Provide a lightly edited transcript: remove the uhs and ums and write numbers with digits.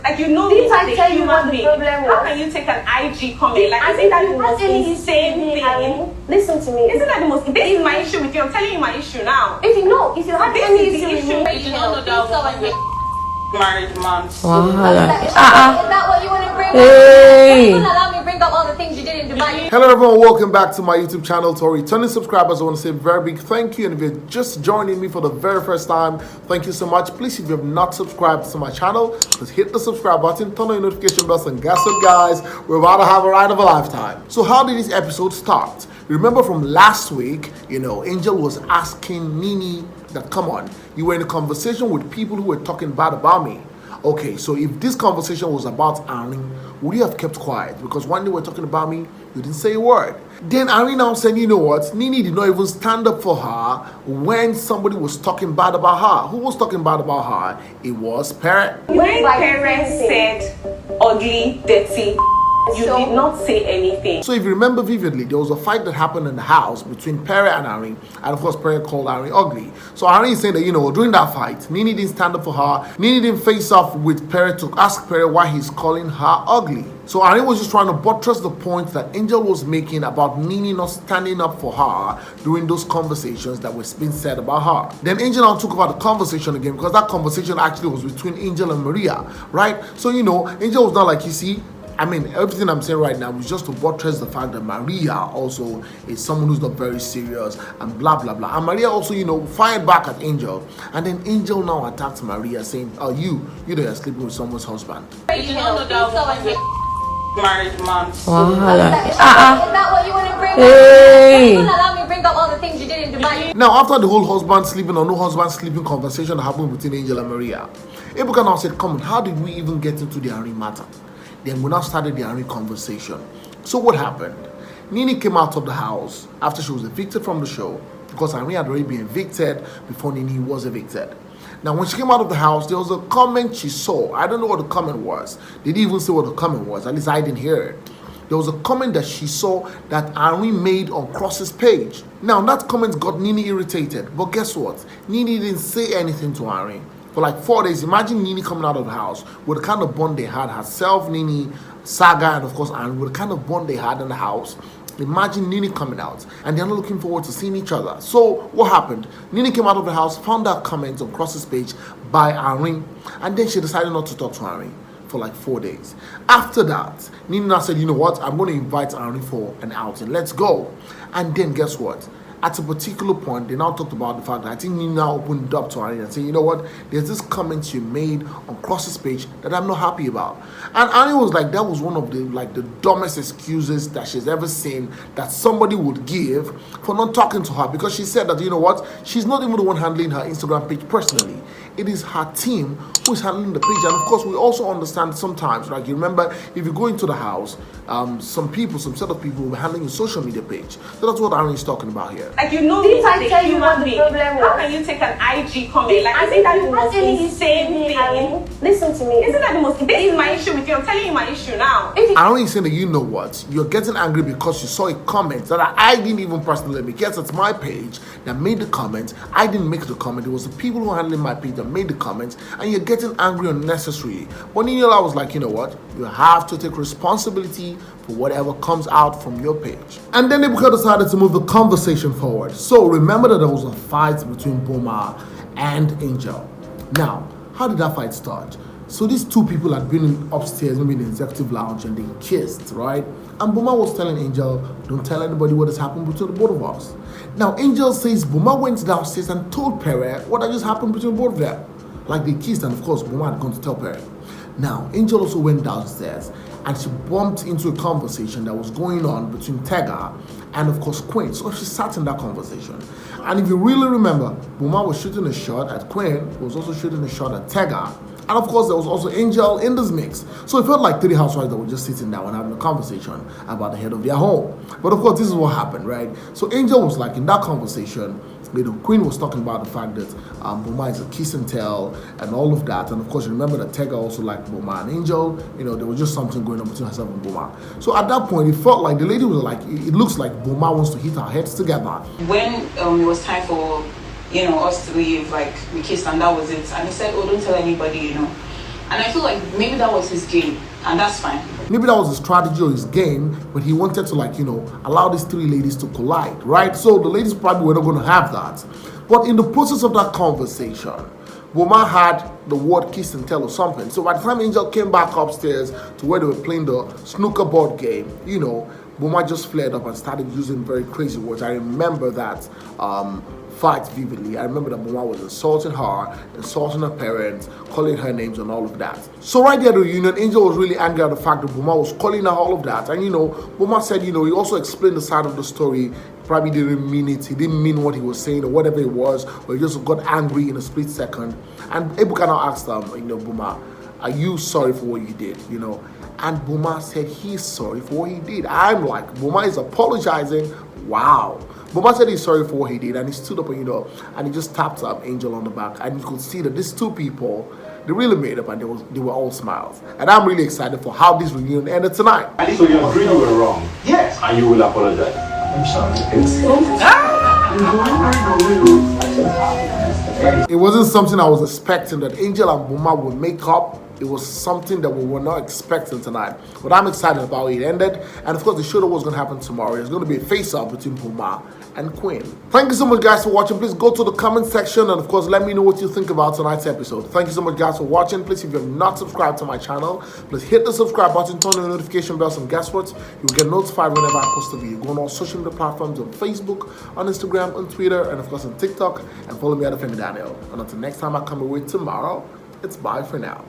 Like, you know, didn't I tell you what the problem was? How can you take an IG comment? Like, isn't that the most insane thing? Listen to me. Isn't that the most? This is my issue with you. I'm telling you my issue now. If you had any issue with me, you don't know that married man. Wow. Is that what you want to bring up? Hey. You wouldn't allow me to bring up all the things you did in Dubai. Hello everyone, welcome back to my YouTube channel. To our returning subscribers, I want to say a very big thank you. And if you're just joining me for the very first time, thank you so much. Please, if you have not subscribed to my channel, just hit the subscribe button, turn on your notification bells, and guess what, guys? We're about to have a ride of a lifetime. So how did this episode start? Remember from last week, Angel was asking Nini that, come on, you were in a conversation with people who were talking bad about me. Okay, so if this conversation was about Arin, would you have kept quiet? Because when they were talking about me, you didn't say a word. Then Arin now said, you know what? Nini did not even stand up for her when somebody was talking bad about her. Who was talking bad about her? It was Pere. When Pere said ugly, dirty, you did not say anything. So if you remember vividly, there was a fight that happened in the house between Pere and Arin, and of course Pere called Arin ugly. So Arin is saying that, during that fight, Nini didn't stand up for her. Nini didn't face off with Pere to ask Pere why he's calling her ugly. So Arin was just trying to buttress the point that Angel was making about Nini not standing up for her during those conversations that were being said about her. Then Angel now took about the conversation again, because that conversation actually was between Angel and Maria, right? So, Angel was not like, you see, everything I'm saying right now is just to buttress the fact that Maria also is someone who's not very serious and blah, blah, blah. And Maria also, fired back at Angel. And then Angel now attacks Maria saying, oh, you're sleeping with someone's husband. You don't know that married man. Is that what you want to bring up? Hey. You wouldn't allow me to bring up all the things you did in Dubai. Now, after the whole husband sleeping or no husband sleeping conversation that happened between Angel and Maria, Ebuka now said, come on, how did we even get into the Arin matter? Then we now started the Arin conversation. So what happened? Nini came out of the house after she was evicted from the show, because Arin had already been evicted before Nini was evicted. Now, when she came out of the house, there was a comment she saw. I don't know what the comment was. They didn't even say what the comment was. At least I didn't hear it. There was a comment that she saw that Arin made on Cross's page. Now, that comment got Nini irritated. But guess what? Nini didn't say anything to Arin for like 4 days. Imagine Nini coming out of the house with the kind of bond they had, herself, Nini, Saga, and of course Arin, with the kind of bond they had in the house. Imagine Nini coming out and they're not looking forward to seeing each other. So what happened? Nini came out of the house, found that comment on Cross's page by Arin, and then she decided not to talk to Arin for like 4 days. After that, Nini now said, you know what? I'm going to invite Arin for an outing. Let's go. And then guess what? At a particular point, they now talked about the fact that I think Nini now opened up to Arin and said, you know what, there's this comment you made on Cross's page that I'm not happy about. And Arin was like, that was one of the dumbest excuses that she's ever seen that somebody would give for not talking to her, because she said that, you know what, she's not even the one handling her Instagram page personally. It is her team who is handling the page. And of course, we also understand sometimes, like, you remember, if you go into the house, some set of people will be handling your social media page. So that's what Arin is talking about here. Like, didn't I tell you what the problem was? How can you take an IG comment? Like, isn't that the most insane thing? Listen to me. Isn't that the most? This is my issue with you. I'm telling you my issue now. Arin is saying that, you know what, you're getting angry because you saw a comment that I didn't even personally make. Yes, it's my page that made the comment. I didn't make the comment. It was the people who are handling my page that made the comments, and you're getting angry unnecessarily. But Nini was like, you know what, you have to take responsibility for whatever comes out from your page. And then Ebuka decided to move the conversation forward. So remember that there was a fight between Boma and Angel. Now, how did that fight start? So these two people had been upstairs, maybe in the executive lounge, and they kissed, right? And Boma was telling Angel, don't tell anybody what has happened between the both of us. Now, Angel says Boma went downstairs and told Pere what had just happened between both of them. Like, they kissed, and of course, Boma had gone to tell Pere. Now, Angel also went downstairs and she bumped into a conversation that was going on between Tega and, of course, Queen. So she sat in that conversation. And if you really remember, Boma was shooting a shot at Queen, was also shooting a shot at Tega. And of course, there was also Angel in this mix. So it felt like three housewives that were just sitting down and having a conversation about the head of their home. But of course, this is what happened, right? So Angel was like in that conversation, Queen was talking about the fact that Boma is a kiss and tell and all of that. And of course, you remember that Tega also liked Boma and Angel. There was just something going on between herself and Boma. So at that point, it felt like the lady was like, it looks like Boma wants to hit our heads together. When it was time for us to leave, like we kissed and that was it. And he said, oh, don't tell anybody, And I feel like maybe that was his game, and that's fine. Maybe that was his strategy or his game, but he wanted to, like, allow these three ladies to collide, right? So the ladies probably were not going to have that. But in the process of that conversation, Boma had the word kiss and tell or something. So by the time Angel came back upstairs to where they were playing the snooker board game, Boma just flared up and started using very crazy words. I remember that fight vividly. I remember that Boma was insulting her, insulting her parents, calling her names and all of that. So right there at the reunion, Angel was really angry at the fact that Boma was calling her all of that. And Boma said, he also explained the side of the story. Probably didn't mean it. He didn't mean what he was saying or whatever it was, but he just got angry in a split second. And Ebuka now asked Boma, are you sorry for what you did? And Boma said he's sorry for what he did. I'm like, Boma is apologizing. Wow. Boma said he's sorry for what he did, and he stood up and he just tapped up Angel on the back, and you could see that these two people, they really made up, and they were all smiles. And I'm really excited for how this reunion ended tonight. So you agree you were wrong? Yes. And you will apologize? I'm sorry. It wasn't something I was expecting that Angel and Boma would make up. It was something that we were not expecting tonight. But I'm excited about how it ended. And of course, the show that was going to happen tomorrow is going to be a face-off between Boma and Queen. Thank you so much, guys, for watching. Please go to the comment section and, of course, let me know what you think about tonight's episode. Thank you so much, guys, for watching. Please, if you have not subscribed to my channel, please hit the subscribe button, turn on the notification bells, and guess what? You'll get notified whenever I post a video. Go on all social media platforms on Facebook, on Instagram, on Twitter, and, of course, on TikTok. And follow me at Olufemi. And until next time I come away tomorrow, it's bye for now.